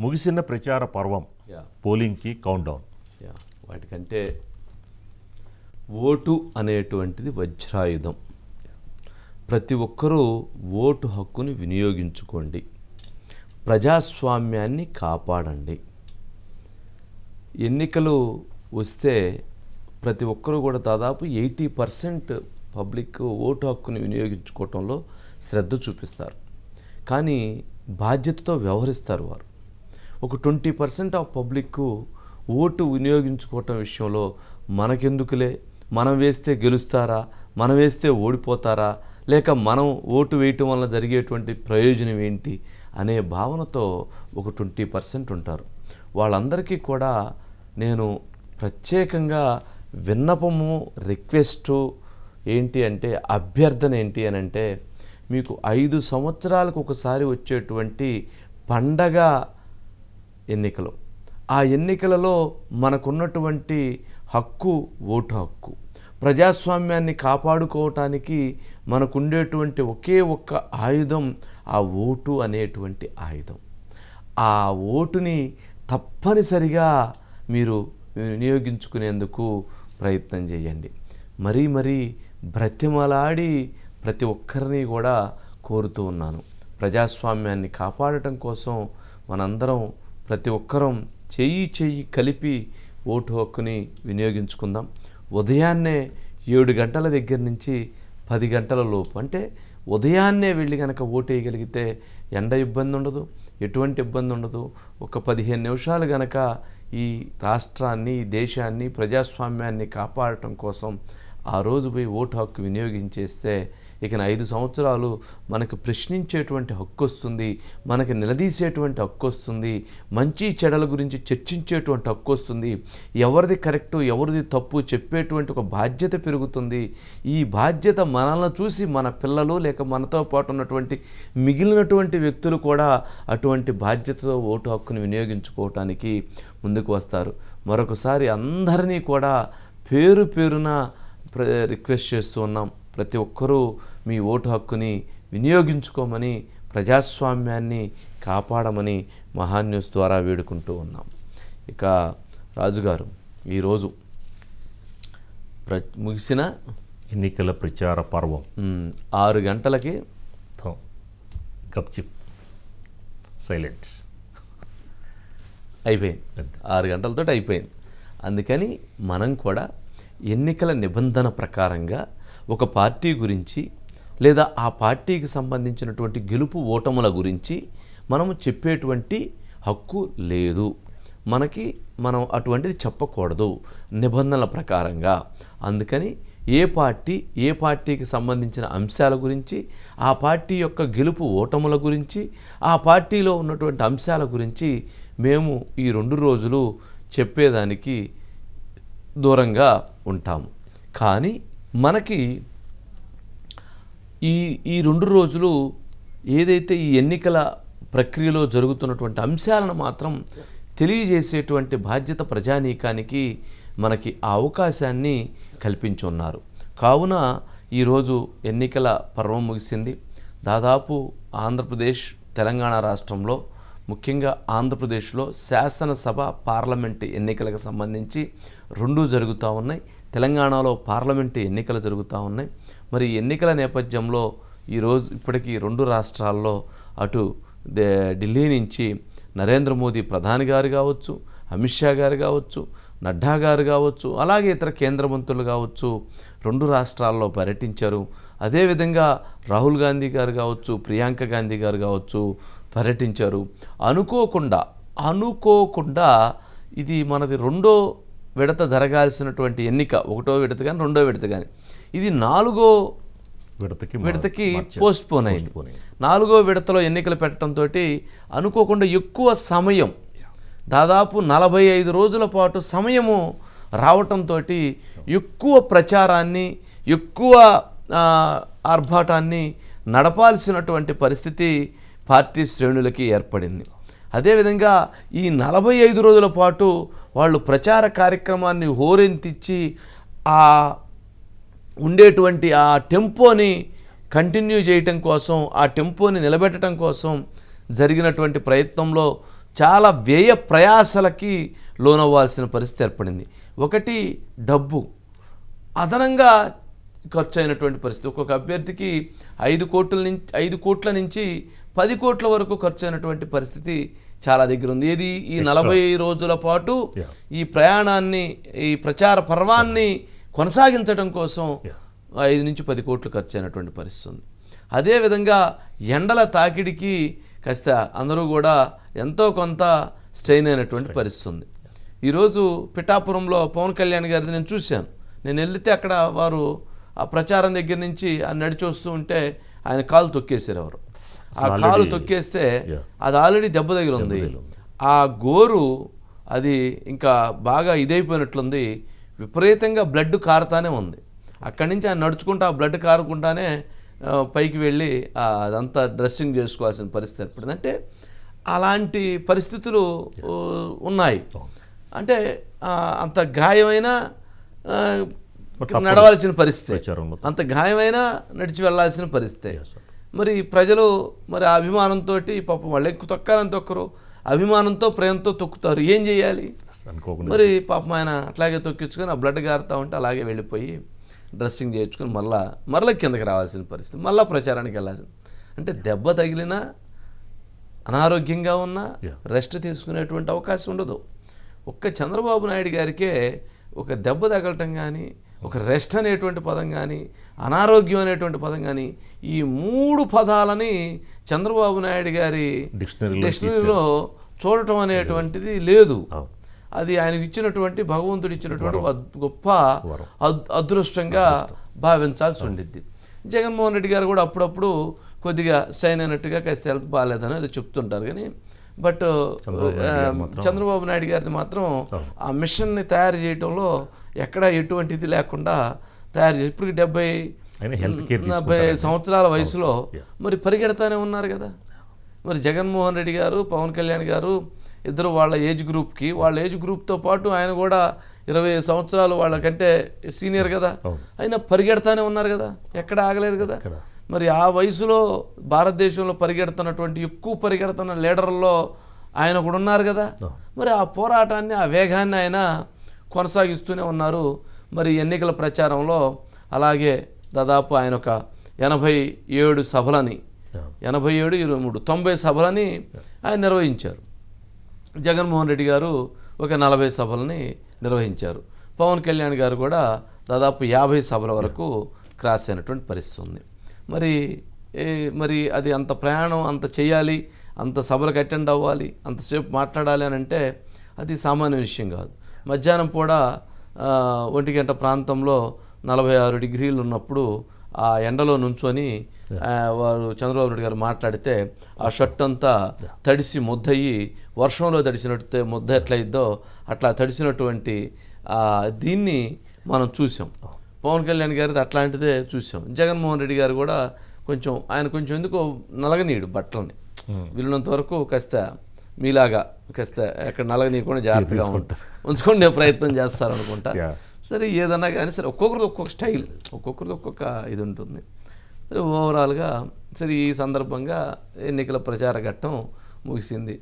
ముగిసిన ప్రచార పర్వం, పోలింగ్కి కౌంట్ డౌన్. వాటికంటే ఓటు అనేటువంటిది వజ్రాయుధం. ప్రతి ఒక్కరూ ఓటు హక్కుని వినియోగించుకోండి, ప్రజాస్వామ్యాన్ని కాపాడండి. ఎన్నికలు వస్తే ప్రతి ఒక్కరూ కూడా దాదాపు 80% పబ్లిక్ ఓటు హక్కుని వినియోగించుకోవటంలో శ్రద్ధ చూపిస్తారు, కానీ బాధ్యతతో వ్యవహరిస్తారు వారు. ఒక 20% ఆఫ్ పబ్లిక్ ఓటు వినియోగించుకోవటం విషయంలో మనకెందుకులే, మనం వేస్తే గెలుస్తారా, మనం వేస్తే ఓడిపోతారా, లేక మనం ఓటు వేయటం వల్ల జరిగేటువంటి ప్రయోజనం ఏంటి అనే భావనతో ఒక 20% ఉంటారు. వాళ్ళందరికీ కూడా నేను ప్రత్యేకంగా విన్నపము, రిక్వెస్టు ఏంటి అంటే, అభ్యర్థన ఏంటి అని అంటే, మీకు 5 సంవత్సరాలకు ఒకసారి వచ్చేటువంటి పండగ ఎన్నికలు, ఆ ఎన్నికలలో మనకున్నటువంటి హక్కు ఓటు హక్కు. ప్రజాస్వామ్యాన్ని కాపాడుకోవటానికి మనకుండేటువంటి ఒకే ఒక్క ఆయుధం ఆ ఓటు అనేటువంటి ఆయుధం. ఆ ఓటుని తప్పనిసరిగా మీరు వినియోగించుకునేందుకు ప్రయత్నం చేయండి. మరీ బ్రతిమలాడి ప్రతి ఒక్కరిని కూడా కోరుతూ ఉన్నాను. ప్రజాస్వామ్యాన్ని కాపాడటం కోసం మనందరం ప్రతి ఒక్కరం చెయ్యి కలిపి ఓటు హక్కుని వినియోగించుకుందాం. ఉదయాన్నే 7 గంటల దగ్గర నుంచి 10 గంటల లోపు, అంటే ఉదయాన్నే వెళ్ళి కనుక ఓటు వేయగలిగితే ఎండ ఇబ్బంది ఉండదు, ఎటువంటి ఇబ్బంది ఉండదు. ఒక 15 నిమిషాలు కనుక ఈ రాష్ట్రాన్ని, ఈ దేశాన్ని, ప్రజాస్వామ్యాన్ని కాపాడటం కోసం ఆ రోజు పోయి ఓటు హక్కు వినియోగించేస్తే ఇక 5 సంవత్సరాలు మనకు ప్రశ్నించేటువంటి హక్కు వస్తుంది, మనకి నిలదీసేటువంటి హక్కు వస్తుంది, మంచి చెడల గురించి చర్చించేటువంటి హక్కు వస్తుంది, ఎవరిది కరెక్టు ఎవరిది తప్పు చెప్పేటువంటి ఒక బాధ్యత పెరుగుతుంది. ఈ బాధ్యత మనల్ని చూసి మన పిల్లలు లేక మనతో పాటు ఉన్నటువంటి మిగిలినటువంటి వ్యక్తులు కూడా అటువంటి బాధ్యతతో ఓటు హక్కును వినియోగించుకోవటానికి ముందుకు వస్తారు. మరొకసారి అందరినీ కూడా పేరున రిక్వెస్ట్ చేస్తూ ఉన్నాం. ప్రతి ఒక్కరూ మీ ఓటు హక్కుని వినియోగించుకోమని, ప్రజాస్వామ్యాన్ని కాపాడమని మహాన్యూస్ ద్వారా వేడుకుంటూ ఉన్నాం. ఇక రాజుగారు, ఈరోజు ముగిసిన ఎన్నికల ప్రచార పర్వం 6 గంటలకి గప్చిప్ సైలెంట్ అయిపోయింది. 6 గంటలతో అయిపోయింది. అందుకని మనం కూడా ఎన్నికల నిబంధన ప్రకారంగా ఒక పార్టీ గురించి లేదా ఆ పార్టీకి సంబంధించినటువంటి గెలుపు ఓటముల గురించి మనము చెప్పేటువంటి హక్కు లేదు. మనం అటువంటిది చెప్పకూడదు నిబంధనల ప్రకారంగా. అందుకని ఏ పార్టీకి సంబంధించిన అంశాల గురించి, ఆ పార్టీ యొక్క గెలుపు ఓటముల గురించి, ఆ పార్టీలో ఉన్నటువంటి అంశాల గురించి మేము ఈ 2 రోజులు చెప్పేదానికి దూరంగా ఉంటాము. కానీ మనకి ఈ 2 రోజులు ఏదైతే ఈ ఎన్నికల ప్రక్రియలో జరుగుతున్నటువంటి అంశాలను మాత్రం తెలియజేసేటువంటి బాధ్యత ప్రజానీకానికి మనకి ఆ అవకాశాన్ని కల్పించున్నారు. కావున ఈరోజు ఎన్నికల పర్వం ముగిసింది. దాదాపు ఆంధ్రప్రదేశ్, తెలంగాణ రాష్ట్రంలో, ముఖ్యంగా ఆంధ్రప్రదేశ్లో శాసనసభ, పార్లమెంటు ఎన్నికలకు సంబంధించి 2 జరుగుతూ ఉన్నాయి. తెలంగాణలో పార్లమెంటు ఎన్నికలు జరుగుతూ ఉన్నాయి. మరి ఎన్నికల నేపథ్యంలో ఈరోజు ఇప్పటికీ 2 రాష్ట్రాల్లో అటు ఢిల్లీ నుంచి నరేంద్ర మోదీ ప్రధాని గారు కావచ్చు, అమిత్ షా గారు కావచ్చు, నడ్డా గారు కావచ్చు, అలాగే ఇతర కేంద్ర మంత్రులు కావచ్చు 2 రాష్ట్రాల్లో పర్యటించారు. అదేవిధంగా రాహుల్ గాంధీ గారు కావచ్చు, ప్రియాంక గాంధీ గారు కావచ్చు పర్యటించారు. అనుకోకుండా ఇది మనది 2వ విడత జరగాల్సినటువంటి ఎన్నిక. 1వ విడత కానీ 2వ విడత కానీ ఇది 4వ విడతకి పోస్ట్పోన్ అయింది. 4వ విడతలో ఎన్నికలు పెట్టడంతో అనుకోకుండా ఎక్కువ సమయం, దాదాపు 45 రోజుల పాటు సమయము రావటంతో ఎక్కువ ప్రచారాన్ని, ఎక్కువ ఆర్భాటాన్ని నడపాల్సినటువంటి పరిస్థితి పార్టీ శ్రేణులకి ఏర్పడింది. అదేవిధంగా ఈ 45 రోజుల పాటు వాళ్ళు ప్రచార కార్యక్రమాన్ని హోరెంతిచ్చి ఉండేటువంటి ఆ టెంపోని కంటిన్యూ చేయటం కోసం, ఆ టెంపోని నిలబెట్టడం కోసం జరిగినటువంటి ప్రయత్నంలో చాలా వ్యయ ప్రయాసలకి లోనవ్వాల్సిన పరిస్థితి ఏర్పడింది. ఒకటి డబ్బు అదనంగా ఖర్చు అయినటువంటి పరిస్థితి. ఒక్కొక్క అభ్యర్థికి 5 కోట్ల నుంచి 10 కోట్ల వరకు ఖర్చు అయినటువంటి పరిస్థితి చాలా దగ్గర ఉంది. ఏది ఈ 40 రోజుల పాటు ఈ ప్రయాణాన్ని, ఈ ప్రచార పర్వాన్ని కొనసాగించడం కోసం 5 నుంచి 10 కోట్లు ఖర్చు అయినటువంటి పరిస్థితి ఉంది. అదేవిధంగా ఎండల తాకిడికి కాస్త అందరూ కూడా ఎంతో కొంత స్ట్రెయిన్ అయినటువంటి పరిస్థితి ఉంది. ఈరోజు పిఠాపురంలో పవన్ కళ్యాణ్ గారిది నేను చూశాను. నేను వెళ్తే అక్కడ వారు ఆ ప్రచారం దగ్గర నుంచి నడిచి వస్తూ ఉంటే ఆయన కాలు తొక్కేశారు. ఎవరు ఆ కాలు తొక్కేస్తే అది ఆల్రెడీ దెబ్బ దగ్గర ఉంది. ఆ గోరు అది ఇంకా బాగా ఇదైపోయినట్లుంది. విపరీతంగా బ్లడ్ కారుతానే ఉంది. అక్కడి నుంచి ఆయన నడుచుకుంటూ ఆ బ్లడ్ కారుకుంటానే పైకి వెళ్ళి అదంతా డ్రెస్సింగ్ చేసుకోవాల్సిన పరిస్థితి ఏర్పడింది. అంటే అలాంటి పరిస్థితులు ఉన్నాయి. అంటే అంత గాయమైన నడవాల్సిన పరిస్థితి, అంత గాయమైనా నడిచి వెళ్ళాల్సిన పరిస్థితి. మరి ప్రజలు మరి ఆ అభిమానంతో పాపం వాళ్ళు ఎక్కువ తొక్కాలని తొక్కరు, అభిమానంతో ప్రేమతో తొక్కుతారు. ఏం చేయాలి మరి? పాపం ఆయన అట్లాగే తొక్కించుకొని ఆ బ్లడ్ గారుతూ ఉంటే అలాగే వెళ్ళిపోయి డ్రెస్సింగ్ చేయించుకొని మరలా కిందకి రావాల్సిన పరిస్థితి, మళ్ళీ ప్రచారానికి వెళ్ళాల్సింది. అంటే దెబ్బ తగిలినా, అనారోగ్యంగా ఉన్నా రెస్ట్ తీసుకునేటువంటి అవకాశం ఉండదు. ఒక్క చంద్రబాబు నాయుడు గారికే ఒక దెబ్బ తగలటం కానీ, ఒక రెస్ట్ అనేటువంటి పదం కానీ, అనారోగ్యం అనేటువంటి పదం కానీ, ఈ 3 పదాలని చంద్రబాబు నాయుడు గారి డిక్షనరీలో చూడటం అనేటువంటిది లేదు. అది ఆయనకు ఇచ్చినటువంటి, భగవంతుడు ఇచ్చినటువంటి గొప్ప అదృష్టంగా భావించాల్సి ఉండిద్ది. జగన్మోహన్ రెడ్డి గారు కూడా అప్పుడప్పుడు కొద్దిగా స్ట్రైన్ అయినట్టుగా కాస్త హెల్త్ బాగాలేదని అది చెప్తుంటారు. కానీ బట్ చంద్రబాబు నాయుడు గారిది మాత్రం ఆ మిషన్ని తయారు చేయడంలో ఎక్కడ ఎటువంటిది లేకుండా తయారు చేసి ఇప్పుడు 70 సంవత్సరాల వయసులో మరి పరిగెడతానే ఉన్నారు కదా. మరి జగన్మోహన్ రెడ్డి గారు, పవన్ కళ్యాణ్ గారు ఇద్దరు వాళ్ళ ఏజ్ గ్రూప్తో పాటు ఆయన కూడా 20 సంవత్సరాలు వాళ్ళకంటే సీనియర్ కదా, అయినా పరిగెడతానే ఉన్నారు కదా, ఎక్కడ ఆగలేదు కదా. మరి ఆ వయసులో భారతదేశంలో పరిగెడుతున్నటువంటి ఎక్కువ పరిగెడుతున్న లీడర్లో ఆయన కూడా ఉన్నారు కదా. మరి ఆ పోరాటాన్ని, ఆ వేగాన్ని ఆయన కొనసాగిస్తూనే ఉన్నారు. మరి ఎన్నికల ప్రచారంలో అలాగే దాదాపు ఆయన ఒక 87 సభలని, 87, 23, 90 సభలని ఆయన నిర్వహించారు. జగన్మోహన్ రెడ్డి గారు ఒక 40 సభలని నిర్వహించారు. పవన్ కళ్యాణ్ గారు కూడా దాదాపు 50 సభల వరకు క్రాస్ అయినటువంటి పరిస్థితి ఉంది. మరి అది అంత ప్రయాణం అంత చేయాలి, అంత సభలకు అటెండ్ అవ్వాలి, అంతసేపు మాట్లాడాలి అని అంటే అది సామాన్య విషయం కాదు. మధ్యాహ్నం కూడా 1 గంట ప్రాంతంలో 46 డిగ్రీలు ఉన్నప్పుడు ఆ ఎండలో నుంచొని వారు చంద్రబాబు నాయుడు గారు మాట్లాడితే ఆ షర్ట్ అంతా తడిసి ముద్దయ్యి, వర్షంలో తడిసినట్టు ముద్ద ఎట్లయిద్దో అట్లా తడిసినటువంటి దీన్ని మనం చూసాం. పవన్ కళ్యాణ్ గారిది అట్లాంటిదే చూసాం. జగన్మోహన్ రెడ్డి గారు కూడా ఆయన కొంచెం ఎందుకో నలగనీయుడు బట్టలని, వీళ్ళంత వరకు కాస్త మీలాగా కాస్త ఎక్కడ నలగనీయకుండా జాగ్రత్తగా ఉంచుకునే ప్రయత్నం చేస్తారనుకుంటా. సరే ఏదన్నా కానీ సరే ఒక్కొక్కరిది ఒక్కొక్క స్టైల్, ఒక్కొక్కరిది ఒక్కొక్క ఇది ఉంటుంది. సరే ఓవరాల్గా సరే ఈ సందర్భంగా ఎన్నికల ప్రచార ఘట్టం ముగిసింది.